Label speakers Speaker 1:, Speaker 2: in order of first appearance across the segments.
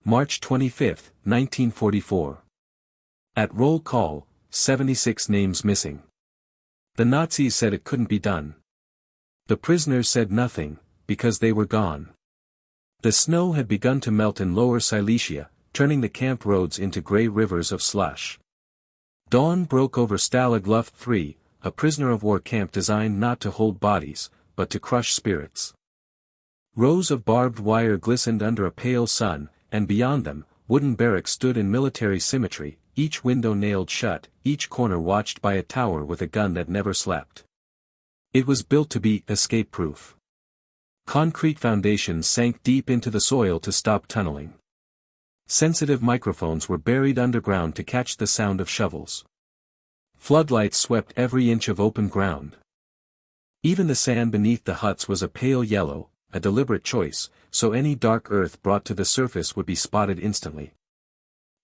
Speaker 1: March 25, 1944. At roll call, 76 names missing. The Nazis said it couldn't be done. The prisoners said nothing, because they were gone. The snow had begun to melt in Lower Silesia, turning the camp roads into grey rivers of slush. Dawn broke over Stalag Luft 3, a prisoner-of-war camp designed not to hold bodies, but to crush spirits. Rows of barbed wire glistened under a pale sun, and beyond them, wooden barracks stood in military symmetry, each window nailed shut, each corner watched by a tower with a gun that never slept. It was built to be escape-proof. Concrete foundations sank deep into the soil to stop tunneling. Sensitive microphones were buried underground to catch the sound of shovels. Floodlights swept every inch of open ground. Even the sand beneath the huts was a pale yellow, a deliberate choice, so any dark earth brought to the surface would be spotted instantly.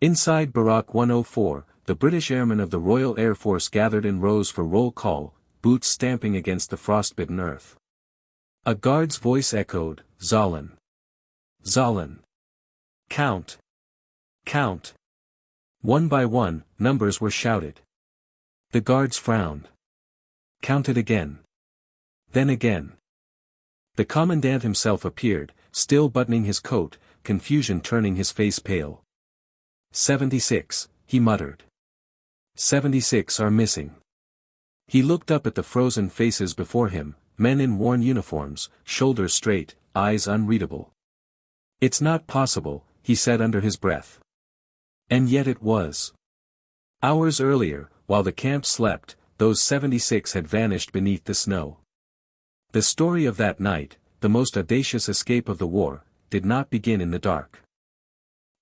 Speaker 1: Inside Barrack 104, the British airmen of the Royal Air Force gathered in rows for roll call, boots stamping against the frostbitten earth. A guard's voice echoed, "Zahlen. Zahlen. Count. Count." One by one, numbers were shouted. The guards frowned. Counted again. Then again. The commandant himself appeared, still buttoning his coat, confusion turning his face pale. 76, he muttered. 76 are missing. He looked up at the frozen faces before him, men in worn uniforms, shoulders straight, eyes unreadable. "It's not possible," he said under his breath. And yet it was. Hours earlier, while the camp slept, those 76 had vanished beneath the snow. The story of that night, the most audacious escape of the war, did not begin in the dark.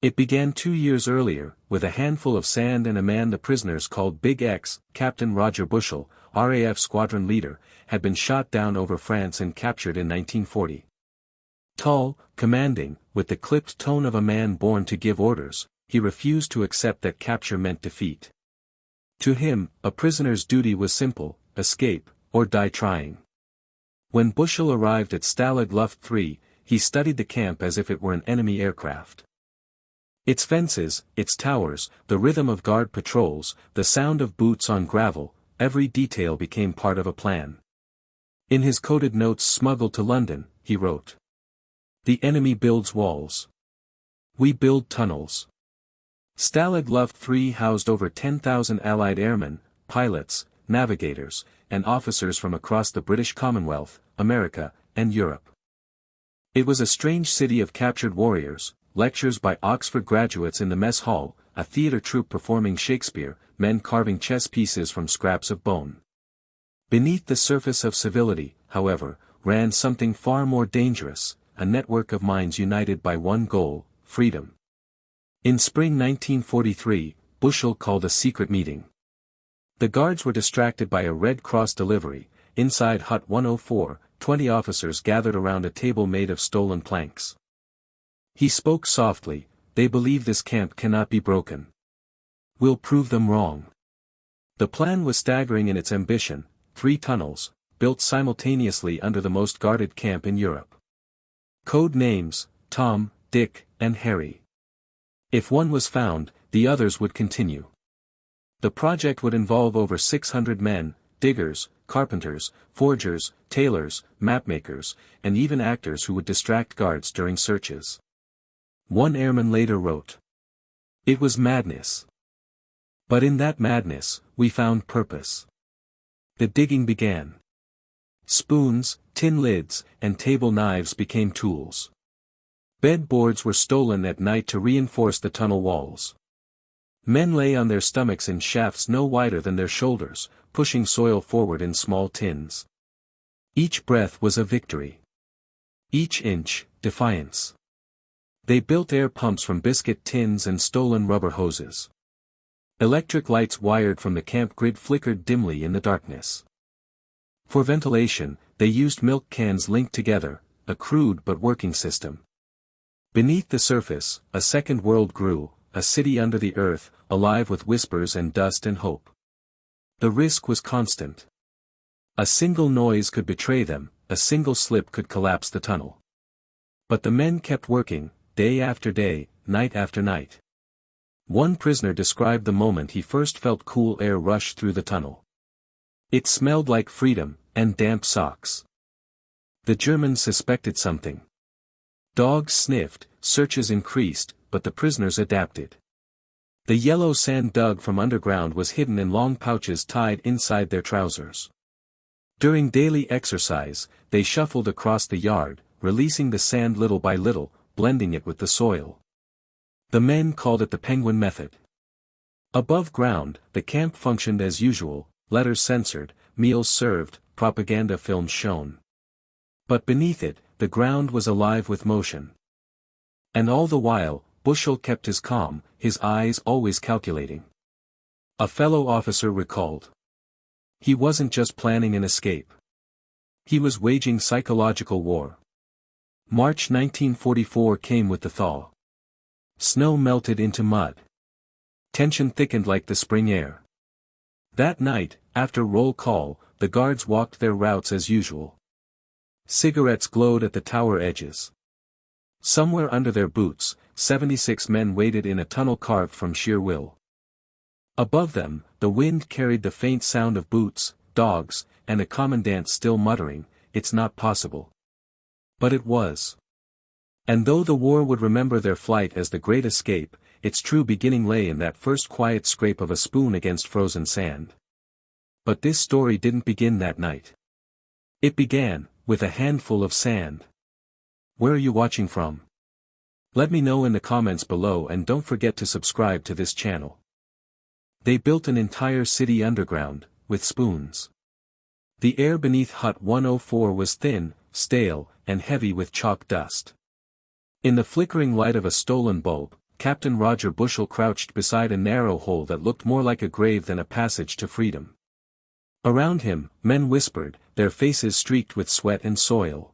Speaker 1: It began 2 years earlier, with a handful of sand and a man the prisoners called Big X. Captain Roger Bushell, RAF squadron leader, had been shot down over France and captured in 1940. Tall, commanding, with the clipped tone of a man born to give orders, he refused to accept that capture meant defeat. To him, a prisoner's duty was simple: escape, or die trying. When Bushell arrived at Stalag Luft 3, he studied the camp as if it were an enemy aircraft. Its fences, its towers, the rhythm of guard patrols, the sound of boots on gravel, every detail became part of a plan. In his coded notes smuggled to London, he wrote, "The enemy builds walls. We build tunnels." Stalag Luft 3 housed over 10,000 Allied airmen, pilots, navigators, and officers from across the British Commonwealth, America, and Europe. It was a strange city of captured warriors, lectures by Oxford graduates in the mess hall, a theatre troupe performing Shakespeare, men carving chess pieces from scraps of bone. Beneath the surface of civility, however, ran something far more dangerous, a network of minds united by one goal: freedom. In spring 1943, Bushell called a secret meeting. The guards were distracted by a Red Cross delivery. Inside Hut 104, 20 officers gathered around a table made of stolen planks. He spoke softly, "They believe this camp cannot be broken. We'll prove them wrong." The plan was staggering in its ambition: 3 tunnels, built simultaneously under the most guarded camp in Europe. Code names: Tom, Dick, and Harry. If one was found, the others would continue. The project would involve over 600 men, diggers, carpenters, forgers, tailors, mapmakers, and even actors who would distract guards during searches. One airman later wrote, "It was madness. But in that madness, we found purpose." The digging began. Spoons, tin lids, and table knives became tools. Bed boards were stolen at night to reinforce the tunnel walls. Men lay on their stomachs in shafts no wider than their shoulders, pushing soil forward in small tins. Each breath was a victory. Each inch, defiance. They built air pumps from biscuit tins and stolen rubber hoses. Electric lights wired from the camp grid flickered dimly in the darkness. For ventilation, they used milk cans linked together, a crude but working system. Beneath the surface, a second world grew, a city under the earth, alive with whispers and dust and hope. The risk was constant. A single noise could betray them, a single slip could collapse the tunnel. But the men kept working, day after day, night after night. One prisoner described the moment he first felt cool air rush through the tunnel. It smelled like freedom, and damp socks. The Germans suspected something. Dogs sniffed, searches increased, but the prisoners adapted. The yellow sand dug from underground was hidden in long pouches tied inside their trousers. During daily exercise, they shuffled across the yard, releasing the sand little by little, blending it with the soil. The men called it the penguin method. Above ground, the camp functioned as usual, letters censored, meals served, propaganda films shown. But beneath it, the ground was alive with motion. And all the while, Bushell kept his calm, his eyes always calculating. A fellow officer recalled. He wasn't just planning an escape. He was waging psychological war. March 1944 came with the thaw. Snow melted into mud. Tension thickened like the spring air. That night, after roll call, the guards walked their routes as usual. Cigarettes glowed at the tower edges. Somewhere under their boots, 76 men waited in a tunnel carved from sheer will. Above them, the wind carried the faint sound of boots, dogs, and a commandant still muttering, "It's not possible." But it was. And though the war would remember their flight as the great escape, its true beginning lay in that first quiet scrape of a spoon against frozen sand. But this story didn't begin that night. It began, with a handful of sand. Where are you watching from? Let me know in the comments below, and don't forget to subscribe to this channel. They built an entire city underground, with spoons. The air beneath Hut 104 was thin, stale, and heavy with chalk dust. In the flickering light of a stolen bulb, Captain Roger Bushell crouched beside a narrow hole that looked more like a grave than a passage to freedom. Around him, men whispered, their faces streaked with sweat and soil.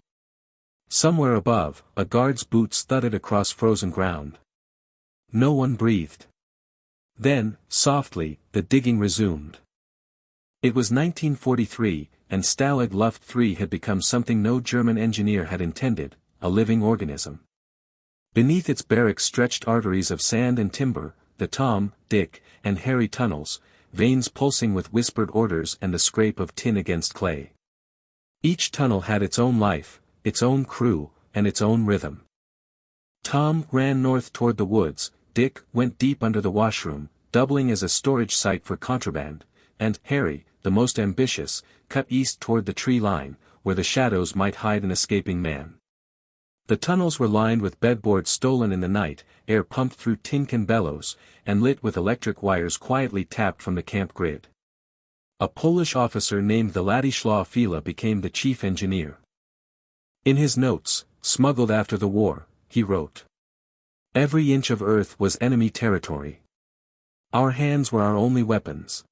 Speaker 1: Somewhere above, a guard's boots thudded across frozen ground. No one breathed. Then, softly, the digging resumed. It was 1943, and Stalag Luft 3 had become something no German engineer had intended, a living organism. Beneath its barracks stretched arteries of sand and timber, the Tom, Dick, and Harry tunnels, veins pulsing with whispered orders and the scrape of tin against clay. Each tunnel had its own life, its own crew, and its own rhythm. Tom ran north toward the woods, Dick went deep under the washroom, doubling as a storage site for contraband, and Harry, the most ambitious, cut east toward the tree line, where the shadows might hide an escaping man. The tunnels were lined with bedboards stolen in the night, air pumped through tin can bellows, and lit with electric wires quietly tapped from the camp grid. A Polish officer named the Ladislaw Fila became the chief engineer. In his notes, smuggled after the war, he wrote, "Every inch of earth was enemy territory. Our hands were our only weapons.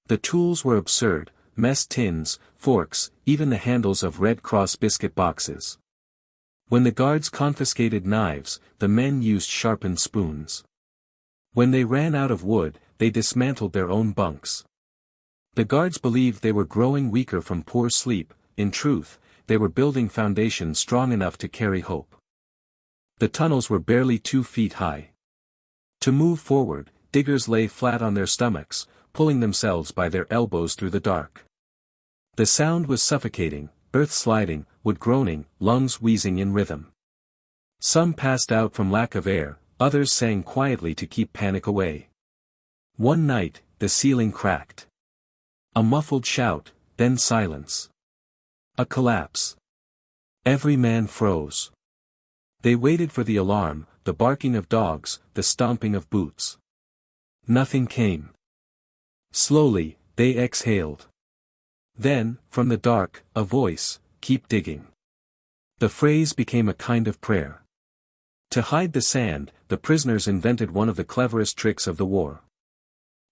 Speaker 1: The tools were absurd, mess tins, forks, even the handles of Red Cross biscuit boxes. When the guards confiscated knives, the men used sharpened spoons. When they ran out of wood, they dismantled their own bunks. The guards believed they were growing weaker from poor sleep. In truth, they were building foundations strong enough to carry hope." The tunnels were barely 2 feet high. To move forward, diggers lay flat on their stomachs, pulling themselves by their elbows through the dark. The sound was suffocating, earth sliding, wood groaning, lungs wheezing in rhythm. Some passed out from lack of air, others sang quietly to keep panic away. One night, the ceiling cracked. A muffled shout, then silence. A collapse. Every man froze. They waited for the alarm, the barking of dogs, the stomping of boots. Nothing came. Slowly, they exhaled. Then, from the dark, a voice, "Keep digging." The phrase became a kind of prayer. To hide the sand, the prisoners invented one of the cleverest tricks of the war.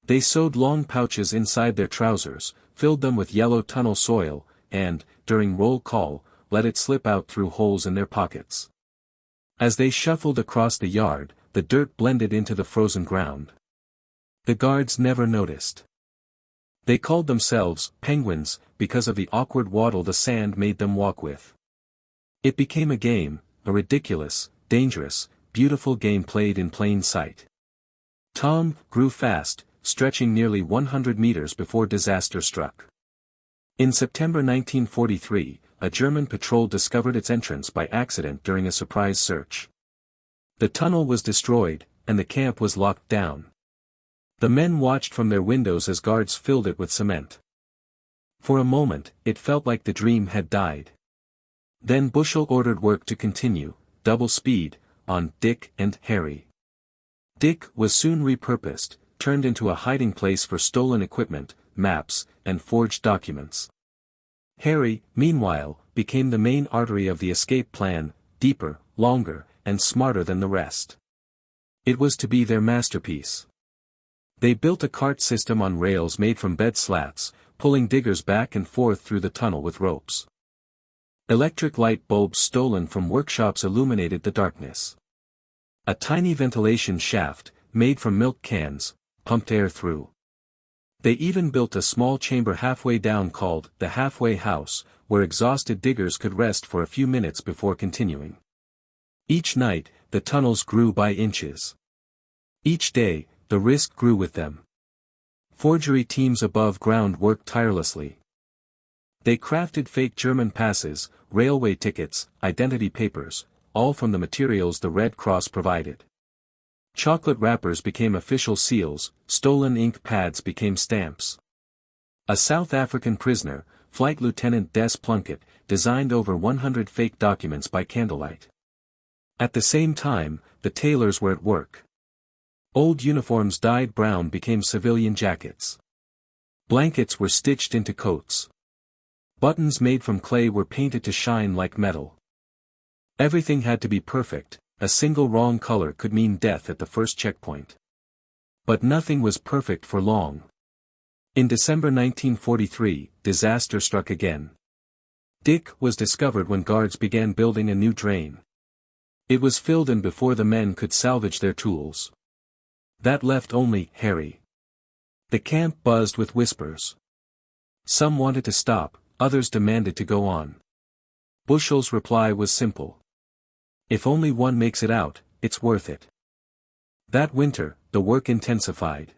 Speaker 1: They sewed long pouches inside their trousers, filled them with yellow tunnel soil, and, during roll call, let it slip out through holes in their pockets. As they shuffled across the yard, the dirt blended into the frozen ground. The guards never noticed. They called themselves penguins because of the awkward waddle the sand made them walk with. It became a game, a ridiculous, dangerous, beautiful game played in plain sight. Tom grew fast, stretching nearly 100 meters before disaster struck. In September 1943, a German patrol discovered its entrance by accident during a surprise search. The tunnel was destroyed, and the camp was locked down. The men watched from their windows as guards filled it with cement. For a moment, it felt like the dream had died. Then Bushell ordered work to continue, double speed, on Dick and Harry. Dick was soon repurposed, turned into a hiding place for stolen equipment, maps, and forged documents. Harry, meanwhile, became the main artery of the escape plan, deeper, longer, and smarter than the rest. It was to be their masterpiece. They built a cart system on rails made from bed slats, pulling diggers back and forth through the tunnel with ropes. Electric light bulbs stolen from workshops illuminated the darkness. A tiny ventilation shaft, made from milk cans, pumped air through. They even built a small chamber halfway down called the halfway house, where exhausted diggers could rest for a few minutes before continuing. Each night, the tunnels grew by inches. Each day, the risk grew with them. Forgery teams above ground worked tirelessly. They crafted fake German passes, railway tickets, identity papers, all from the materials the Red Cross provided. Chocolate wrappers became official seals, stolen ink pads became stamps. A South African prisoner, Flight Lieutenant Des Plunkett, designed over 100 fake documents by candlelight. At the same time, the tailors were at work. Old uniforms dyed brown became civilian jackets. Blankets were stitched into coats. Buttons made from clay were painted to shine like metal. Everything had to be perfect, a single wrong color could mean death at the first checkpoint. But nothing was perfect for long. In December 1943, disaster struck again. Dick was discovered when guards began building a new drain. It was filled in before the men could salvage their tools. That left only Harry. The camp buzzed with whispers. Some wanted to stop, others demanded to go on. Bushell's reply was simple. If only one makes it out, it's worth it. That winter, the work intensified.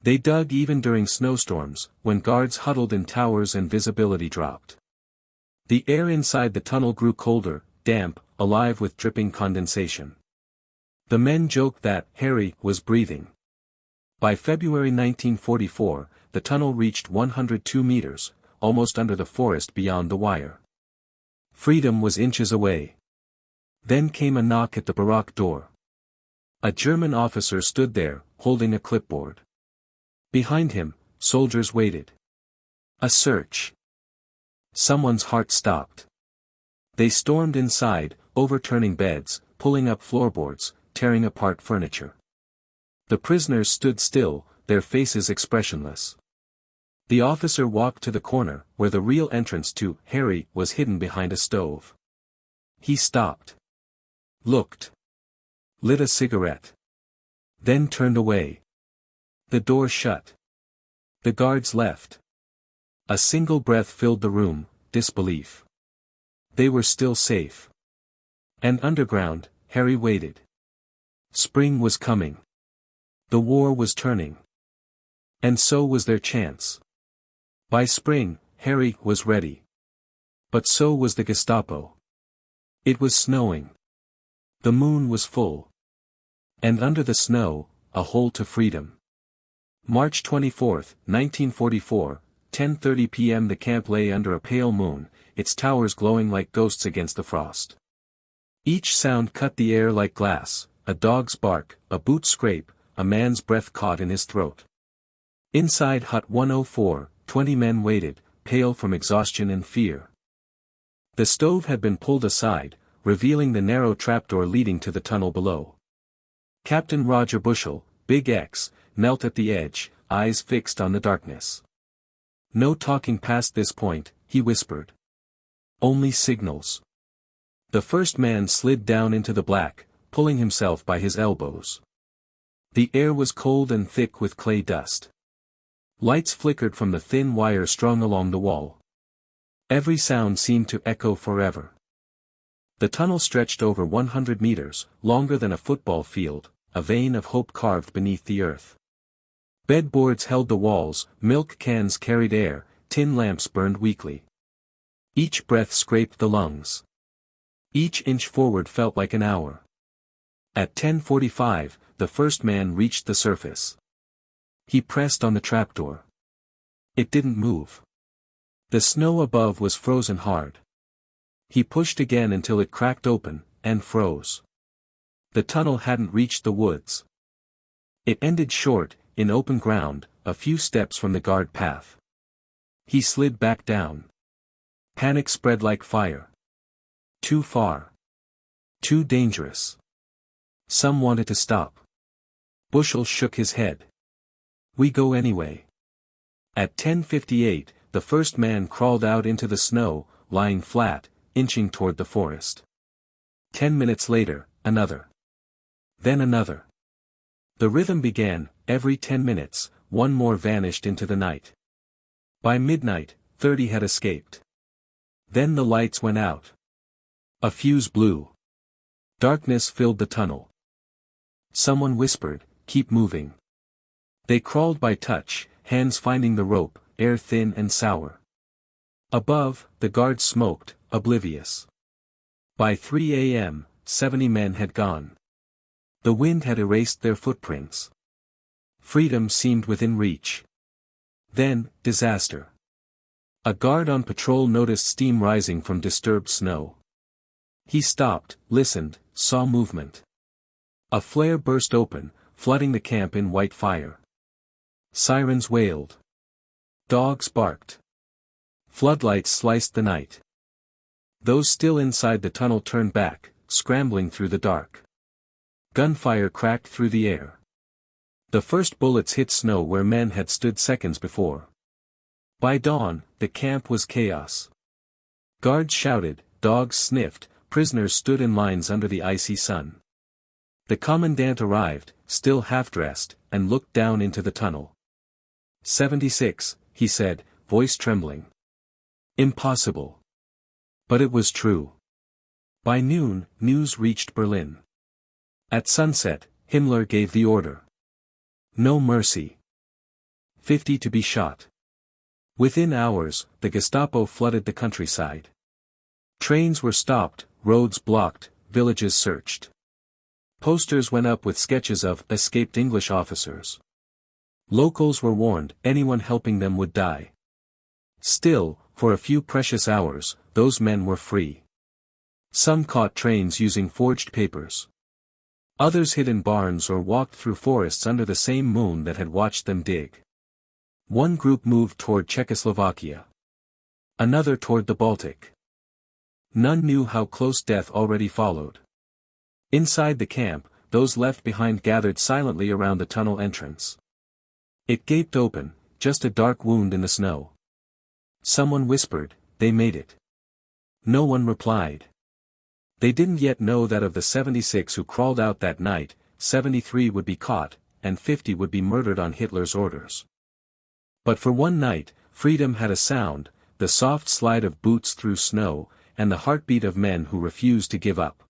Speaker 1: They dug even during snowstorms, when guards huddled in towers and visibility dropped. The air inside the tunnel grew colder, damp, alive with dripping condensation. The men joked that Harry was breathing. By February 1944, the tunnel reached 102 meters, almost under the forest beyond the wire. Freedom was inches away. Then came a knock at the barrack door. A German officer stood there, holding a clipboard. Behind him, soldiers waited. A search. Someone's heart stopped. They stormed inside, overturning beds, pulling up floorboards, tearing apart furniture. The prisoners stood still, their faces expressionless. The officer walked to the corner, where the real entrance to Harry was hidden behind a stove. He stopped. Looked. Lit a cigarette. Then turned away. The door shut. The guards left. A single breath filled the room, disbelief. They were still safe. And underground, Harry waited. Spring was coming. The war was turning. And so was their chance. By spring, Harry was ready. But so was the Gestapo. It was snowing. The moon was full. And under the snow, a hole to freedom. March 24, 1944, 10:30 p.m. The camp lay under a pale moon, its towers glowing like ghosts against the frost. Each sound cut the air like glass, a dog's bark, a boot scrape, a man's breath caught in his throat. Inside Hut 104, 20 men waited, pale from exhaustion and fear. The stove had been pulled aside, revealing the narrow trapdoor leading to the tunnel below. Captain Roger Bushell, Big X, knelt at the edge, eyes fixed on the darkness. No talking past this point, he whispered. Only signals. The first man slid down into the black, pulling himself by his elbows. The air was cold and thick with clay dust. Lights flickered from the thin wire strung along the wall. Every sound seemed to echo forever. The tunnel stretched over 100 meters, longer than a football field, a vein of hope carved beneath the earth. Bedboards held the walls, milk cans carried air, tin lamps burned weakly. Each breath scraped the lungs. Each inch forward felt like an hour. At 10:45, the first man reached the surface. He pressed on the trapdoor. It didn't move. The snow above was frozen hard. He pushed again until it cracked open, and froze. The tunnel hadn't reached the woods. It ended short, in open ground, a few steps from the guard path. He slid back down. Panic spread like fire. Too far. Too dangerous. Some wanted to stop. Bushell shook his head. We go anyway. At 10:58, the first man crawled out into the snow, lying flat, inching toward the forest. 10 minutes later, another. Then another. The rhythm began, every 10 minutes, one more vanished into the night. By midnight, 30 had escaped. Then the lights went out. A fuse blew. Darkness filled the tunnel. Someone whispered, "Keep moving." They crawled by touch, hands finding the rope, air thin and sour. Above, the guards smoked, oblivious. By 3 a.m., 70 men had gone. The wind had erased their footprints. Freedom seemed within reach. Then, disaster. A guard on patrol noticed steam rising from disturbed snow. He stopped, listened, saw movement. A flare burst open, flooding the camp in white fire. Sirens wailed. Dogs barked. Floodlights sliced the night. Those still inside the tunnel turned back, scrambling through the dark. Gunfire cracked through the air. The first bullets hit snow where men had stood seconds before. By dawn, the camp was chaos. Guards shouted, dogs sniffed, prisoners stood in lines under the icy sun. The commandant arrived, still half-dressed, and looked down into the tunnel. 76, he said, voice trembling. Impossible. But it was true. By noon, news reached Berlin. At sunset, Himmler gave the order. No mercy. 50 to be shot. Within hours, the Gestapo flooded the countryside. Trains were stopped, roads blocked, villages searched. Posters went up with sketches of escaped English officers. Locals were warned, anyone helping them would die. Still, for a few precious hours, those men were free. Some caught trains using forged papers. Others hid in barns or walked through forests under the same moon that had watched them dig. One group moved toward Czechoslovakia. Another toward the Baltic. None knew how close death already followed. Inside the camp, those left behind gathered silently around the tunnel entrance. It gaped open, just a dark wound in the snow. Someone whispered, "They made it." No one replied. They didn't yet know that of the 76 who crawled out that night, 73 would be caught, and 50 would be murdered on Hitler's orders. But for one night, freedom had a sound, the soft slide of boots through snow, and the heartbeat of men who refused to give up.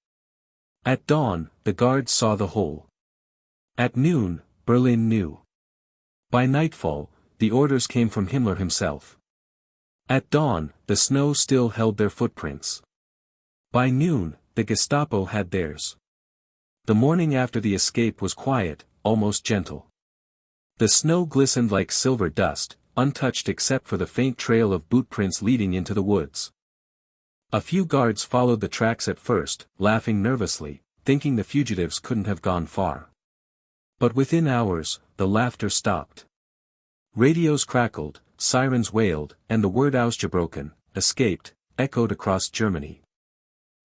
Speaker 1: At dawn, the guards saw the whole. At noon, Berlin knew. By nightfall, the orders came from Himmler himself. At dawn, the snow still held their footprints. By noon, the Gestapo had theirs. The morning after the escape was quiet, almost gentle. The snow glistened like silver dust, untouched except for the faint trail of bootprints leading into the woods. A few guards followed the tracks at first, laughing nervously, thinking the fugitives couldn't have gone far. But within hours, the laughter stopped. Radios crackled, sirens wailed, and the word Ausgebrochen, escaped, echoed across Germany.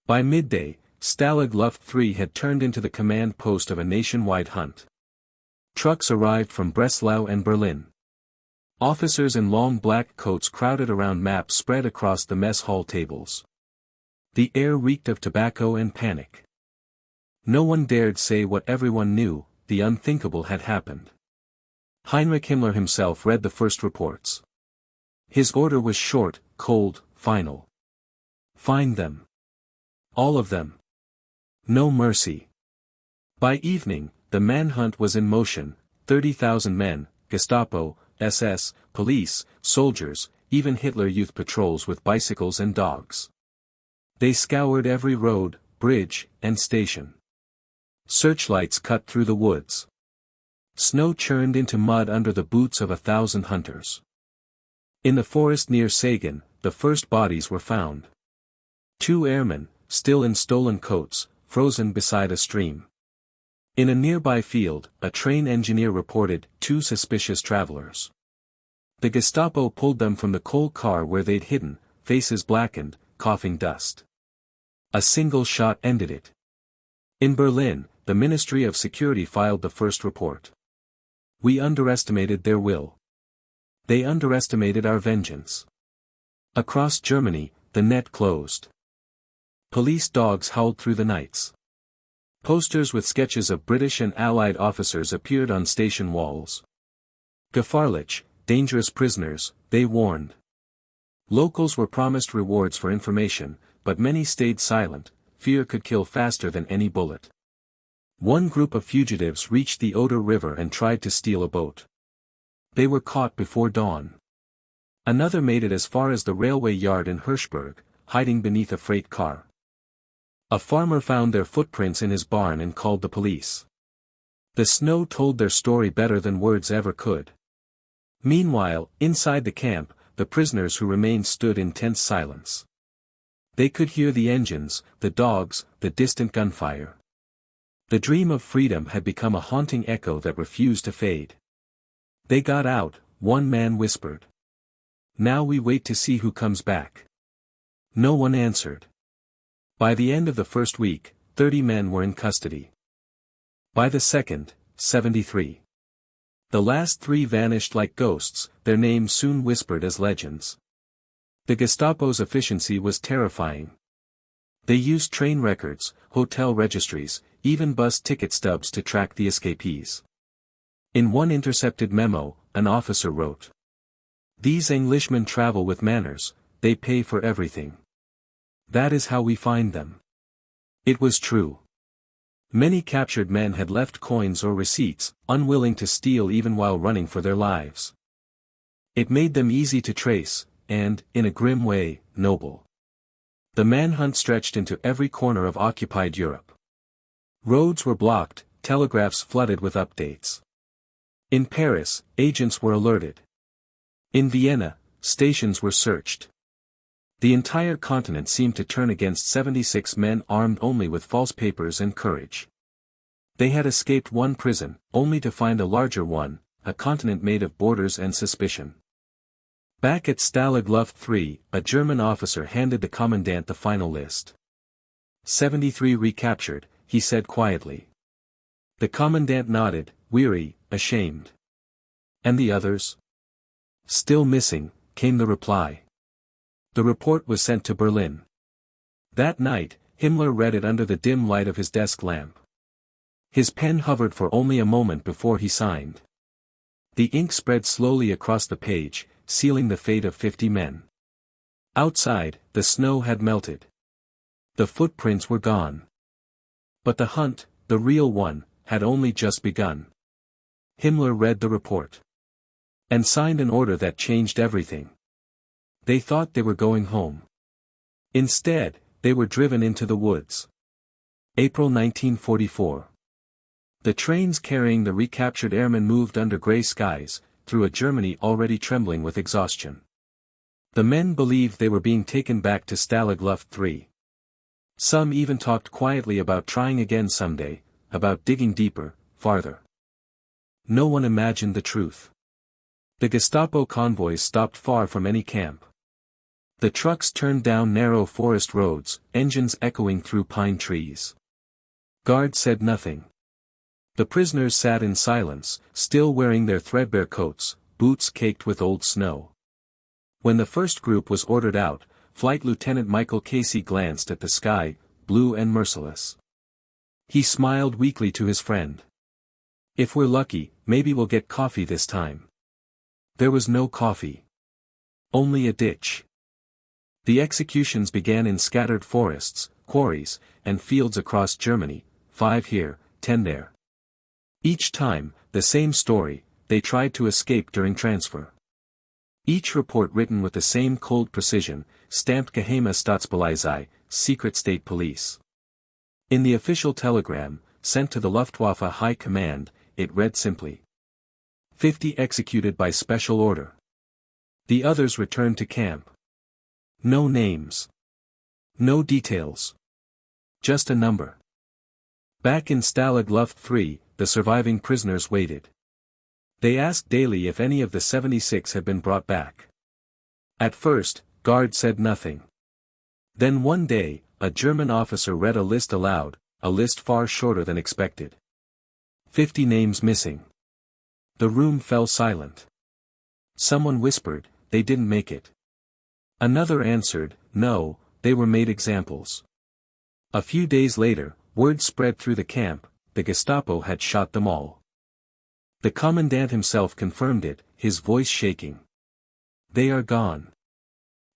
Speaker 1: By midday, Stalag Luft 3 had turned into the command post of a nationwide hunt. Trucks arrived from Breslau and Berlin. Officers in long black coats crowded around maps spread across the mess hall tables. The air reeked of tobacco and panic. No one dared say what everyone knew, the unthinkable had happened. Heinrich Himmler himself read the first reports. His order was short, cold, final. Find them. All of them. No mercy. By evening, the manhunt was in motion, 30,000 men, Gestapo, SS, police, soldiers, even Hitler Youth patrols with bicycles and dogs. They scoured every road, bridge, and station. Searchlights cut through the woods. Snow churned into mud under the boots of 1,000 hunters. In the forest near Sagan, the first bodies were found. 2 airmen, still in stolen coats, frozen beside a stream. In a nearby field, a train engineer reported 2 suspicious travelers. The Gestapo pulled them from the coal car where they'd hidden, faces blackened, coughing dust. A single shot ended it. In Berlin, the Ministry of Security filed the first report. We underestimated their will. They underestimated our vengeance. Across Germany, the net closed. Police dogs howled through the nights. Posters with sketches of British and Allied officers appeared on station walls. Gefahrlich, dangerous prisoners, they warned. Locals were promised rewards for information, but many stayed silent. Fear could kill faster than any bullet. One group of fugitives reached the Oder River and tried to steal a boat. They were caught before dawn. Another made it as far as the railway yard in Hirschberg, hiding beneath a freight car. A farmer found their footprints in his barn and called the police. The snow told their story better than words ever could. Meanwhile, inside the camp, the prisoners who remained stood in tense silence. They could hear the engines, the dogs, the distant gunfire. The dream of freedom had become a haunting echo that refused to fade. They got out, one man whispered. Now we wait to see who comes back. No one answered. By the end of the first week, 30 men were in custody. By the second, 73. The last 3 vanished like ghosts, their names soon whispered as legends. The Gestapo's efficiency was terrifying. They used train records, hotel registries, even bus ticket stubs to track the escapees. In one intercepted memo, an officer wrote, "These Englishmen travel with manners, they pay for everything. That is how we find them." It was true. Many captured men had left coins or receipts, unwilling to steal even while running for their lives. It made them easy to trace, and, in a grim way, noble. The manhunt stretched into every corner of occupied Europe. Roads were blocked, telegraphs flooded with updates. In Paris, agents were alerted. In Vienna, stations were searched. The entire continent seemed to turn against 76 men armed only with false papers and courage. They had escaped one prison, only to find a larger one, a continent made of borders and suspicion. Back at Stalag Luft 3, a German officer handed the commandant the final list. 73 recaptured, he said quietly. The commandant nodded, weary, ashamed. And the others? Still missing, came the reply. The report was sent to Berlin. That night, Himmler read it under the dim light of his desk lamp. His pen hovered for only a moment before he signed. The ink spread slowly across the page, sealing the fate of 50 men. Outside, the snow had melted. The footprints were gone. But the hunt, the real one, had only just begun. Himmler read the report. And signed an order that changed everything. They thought they were going home. Instead, they were driven into the woods. April 1944. The trains carrying the recaptured airmen moved under gray skies, through a Germany already trembling with exhaustion. The men believed they were being taken back to Stalag Luft 3. Some even talked quietly about trying again someday, about digging deeper, farther. No one imagined the truth. The Gestapo convoys stopped far from any camp. The trucks turned down narrow forest roads, engines echoing through pine trees. Guards said nothing. The prisoners sat in silence, still wearing their threadbare coats, boots caked with old snow. When the first group was ordered out, Flight Lieutenant Michael Casey glanced at the sky, blue and merciless. He smiled weakly to his friend. "If we're lucky, maybe we'll get coffee this time." There was no coffee. Only a ditch. The executions began in scattered forests, quarries, and fields across Germany, 5 here, 10 there. Each time, the same story, they tried to escape during transfer. Each report written with the same cold precision, stamped Geheime Staatspolizei, secret state police. In the official telegram, sent to the Luftwaffe High Command, it read simply: 50 executed by special order. The others returned to camp. No names. No details. Just a number. Back in Stalag Luft 3, the surviving prisoners waited. They asked daily if any of the 76 had been brought back. At first, guard said nothing. Then one day, a German officer read a list aloud, a list far shorter than expected. 50 names missing. The room fell silent. Someone whispered, they didn't make it. Another answered, no, they were made examples. A few days later, word spread through the camp, the Gestapo had shot them all. The commandant himself confirmed it, his voice shaking. They are gone.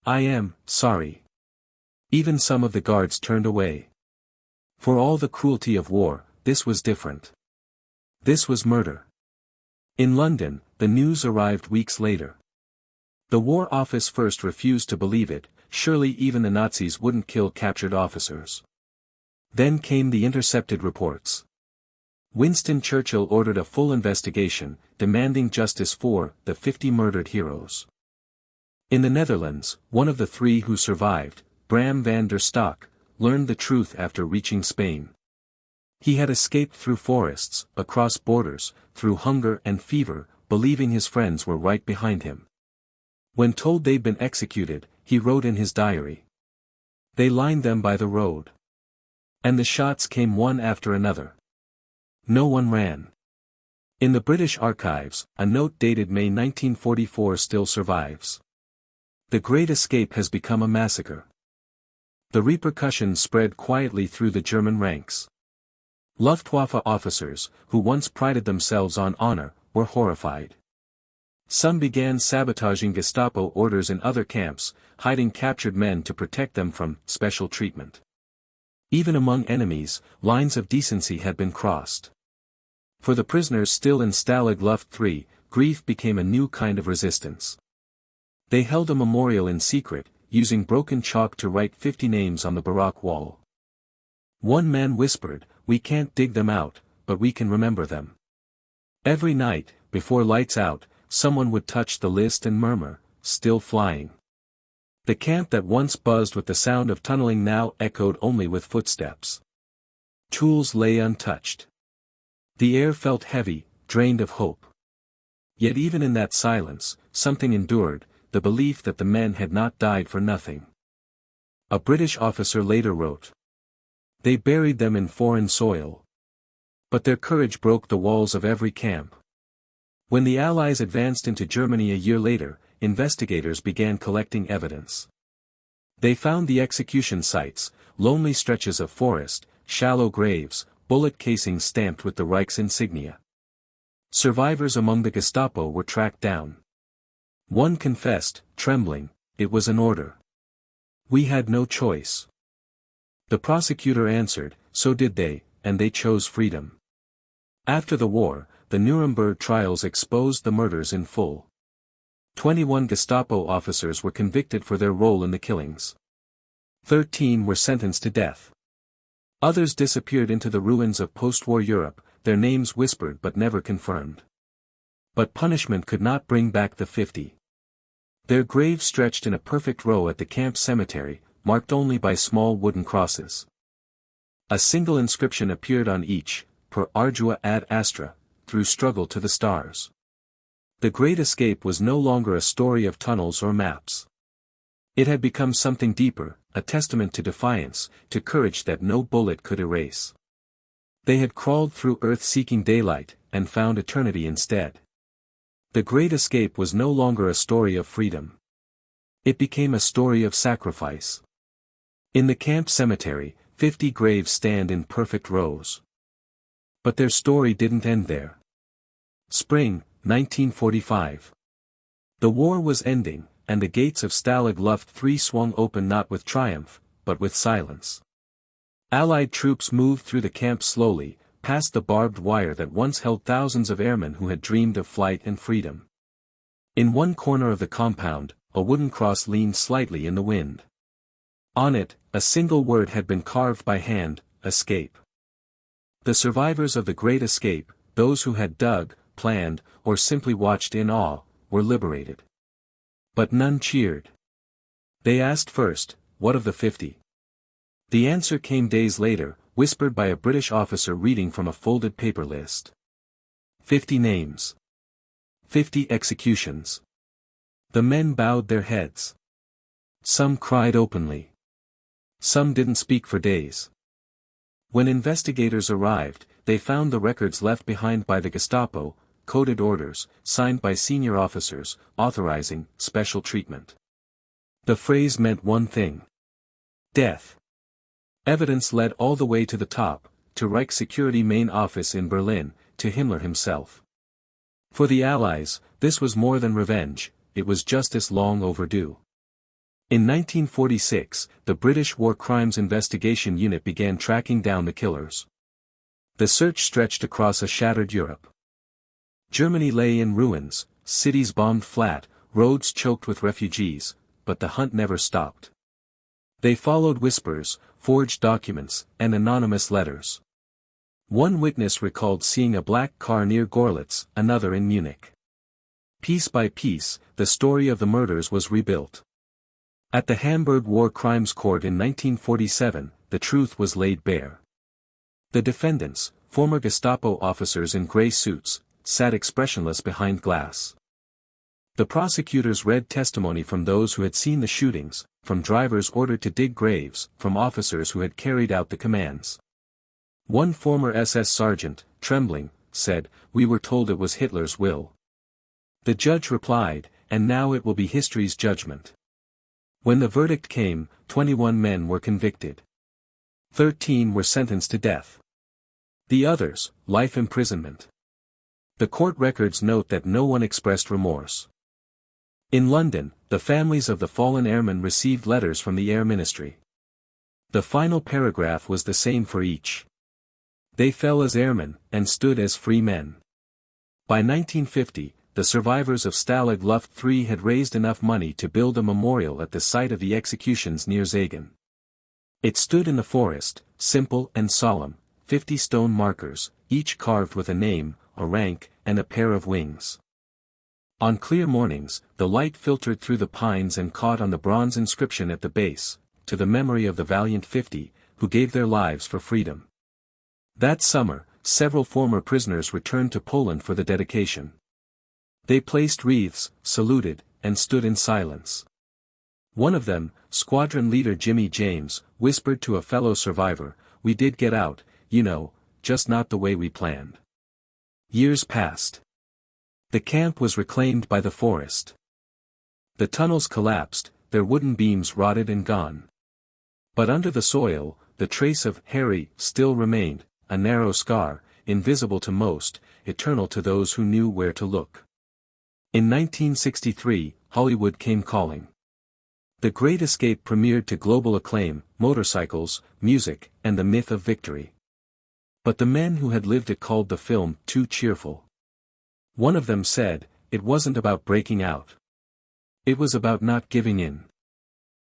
Speaker 1: I am sorry. Even some of the guards turned away. For all the cruelty of war, this was different. This was murder. In London, the news arrived weeks later. The War Office first refused to believe it, surely even the Nazis wouldn't kill captured officers. Then came the intercepted reports. Winston Churchill ordered a full investigation, demanding justice for the 50 murdered heroes. In the Netherlands, one of the 3 who survived, Bram van der Stok, learned the truth after reaching Spain. He had escaped through forests, across borders, through hunger and fever, believing his friends were right behind him. When told they'd been executed, he wrote in his diary. They lined them by the road. And the shots came one after another. No one ran. In the British archives, a note dated May 1944 still survives. The Great Escape has become a massacre. The repercussions spread quietly through the German ranks. Luftwaffe officers, who once prided themselves on honor, were horrified. Some began sabotaging Gestapo orders in other camps, hiding captured men to protect them from special treatment. Even among enemies, lines of decency had been crossed. For the prisoners still in Stalag Luft 3, grief became a new kind of resistance. They held a memorial in secret, using broken chalk to write 50 names on the baroque wall. One man whispered, "We can't dig them out, but we can remember them." Every night, before lights out, someone would touch the list and murmur, "Still flying." The camp that once buzzed with the sound of tunneling now echoed only with footsteps. Tools lay untouched. The air felt heavy, drained of hope. Yet even in that silence, something endured, the belief that the men had not died for nothing. A British officer later wrote, "They buried them in foreign soil. But their courage broke the walls of every camp." When the Allies advanced into Germany a year later, investigators began collecting evidence. They found the execution sites, lonely stretches of forest, shallow graves, bullet casings stamped with the Reich's insignia. Survivors among the Gestapo were tracked down. One confessed, trembling, "It was an order. We had no choice." The prosecutor answered, "So did they, and they chose freedom." After the war, the Nuremberg trials exposed the murders in full. 21 Gestapo officers were convicted for their role in the killings. 13 were sentenced to death. Others disappeared into the ruins of post-war Europe, their names whispered but never confirmed. But punishment could not bring back the 50. Their graves stretched in a perfect row at the camp cemetery, marked only by small wooden crosses. A single inscription appeared on each, "Per ardua ad astra," through struggle to the stars. The Great Escape was no longer a story of tunnels or maps. It had become something deeper, a testament to defiance, to courage that no bullet could erase. They had crawled through earth seeking daylight, and found eternity instead. The Great Escape was no longer a story of freedom. It became a story of sacrifice. In the camp cemetery, 50 graves stand in perfect rows. But their story didn't end there. Spring, 1945. The war was ending, and the gates of Stalag Luft 3 swung open not with triumph, but with silence. Allied troops moved through the camp slowly, past the barbed wire that once held thousands of airmen who had dreamed of flight and freedom. In one corner of the compound, a wooden cross leaned slightly in the wind. On it, a single word had been carved by hand: escape. The survivors of the Great Escape, those who had dug, planned, or simply watched in awe, were liberated. But none cheered. They asked first, what of the 50? The answer came days later, whispered by a British officer reading from a folded paper list. 50 names. 50 executions. The men bowed their heads. Some cried openly. Some didn't speak for days. When investigators arrived, they found the records left behind by the Gestapo, coded orders, signed by senior officers, authorizing special treatment. The phrase meant one thing: death. Evidence led all the way to the top, to Reich Security Main Office in Berlin, to Himmler himself. For the Allies, this was more than revenge, it was justice long overdue. In 1946, the British War Crimes Investigation Unit began tracking down the killers. The search stretched across a shattered Europe. Germany lay in ruins, cities bombed flat, roads choked with refugees, but the hunt never stopped. They followed whispers, forged documents, and anonymous letters. One witness recalled seeing a black car near Gorlitz, another in Munich. Piece by piece, the story of the murders was rebuilt. At the Hamburg War Crimes Court in 1947, the truth was laid bare. The defendants, former Gestapo officers in grey suits, sat expressionless behind glass. The prosecutors read testimony from those who had seen the shootings, from drivers ordered to dig graves, from officers who had carried out the commands. One former SS sergeant, trembling, said, "We were told it was Hitler's will." The judge replied, "And now it will be history's judgment." When the verdict came, 21 men were convicted. 13 were sentenced to death. The others, life imprisonment. The court records note that no one expressed remorse. In London, the families of the fallen airmen received letters from the Air Ministry. The final paragraph was the same for each. They fell as airmen, and stood as free men. By 1950, the survivors of Stalag Luft III had raised enough money to build a memorial at the site of the executions near Zagen. It stood in the forest, simple and solemn, 50 stone markers, each carved with a name, a rank, and a pair of wings. On clear mornings, the light filtered through the pines and caught on the bronze inscription at the base, "To the memory of the valiant 50, who gave their lives for freedom." That summer, several former prisoners returned to Poland for the dedication. They placed wreaths, saluted, and stood in silence. One of them, squadron leader Jimmy James, whispered to a fellow survivor, "We did get out, you know, just not the way we planned." Years passed. The camp was reclaimed by the forest. The tunnels collapsed, their wooden beams rotted and gone. But under the soil, the trace of Harry still remained, a narrow scar, invisible to most, eternal to those who knew where to look. In 1963, Hollywood came calling. The Great Escape premiered to global acclaim, motorcycles, music, and the myth of victory. But the men who had lived it called the film too cheerful. One of them said, "It wasn't about breaking out. It was about not giving in."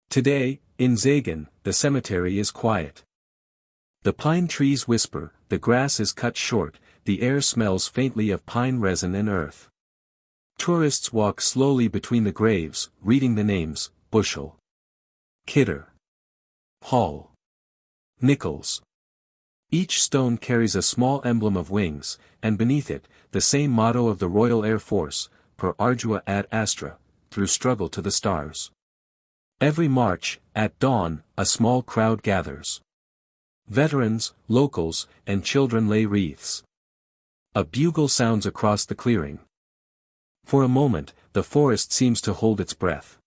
Speaker 1: Today, in Zagen, the cemetery is quiet. The pine trees whisper, the grass is cut short, the air smells faintly of pine resin and earth. Tourists walk slowly between the graves, reading the names: Bushell, Kidder, Hall, Nichols. Each stone carries a small emblem of wings, and beneath it, the same motto of the Royal Air Force, Per ardua ad astra, through struggle to the stars. Every March, at dawn, a small crowd gathers. Veterans, locals, and children lay wreaths. A bugle sounds across the clearing. For a moment, the forest seems to hold its breath.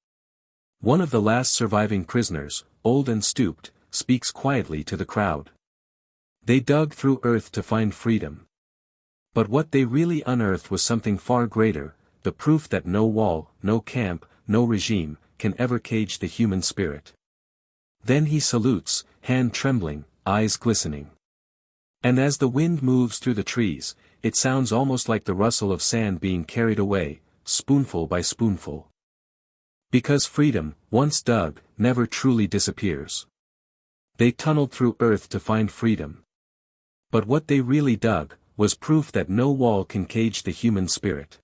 Speaker 1: One of the last surviving prisoners, old and stooped, speaks quietly to the crowd. They dug through earth to find freedom. But what they really unearthed was something far greater, the proof that no wall, no camp, no regime, can ever cage the human spirit. Then he salutes, hand trembling, eyes glistening. And as the wind moves through the trees, it sounds almost like the rustle of sand being carried away, spoonful by spoonful. Because freedom, once dug, never truly disappears. They tunneled through earth to find freedom. But what they really dug, was proof that no wall can cage the human spirit.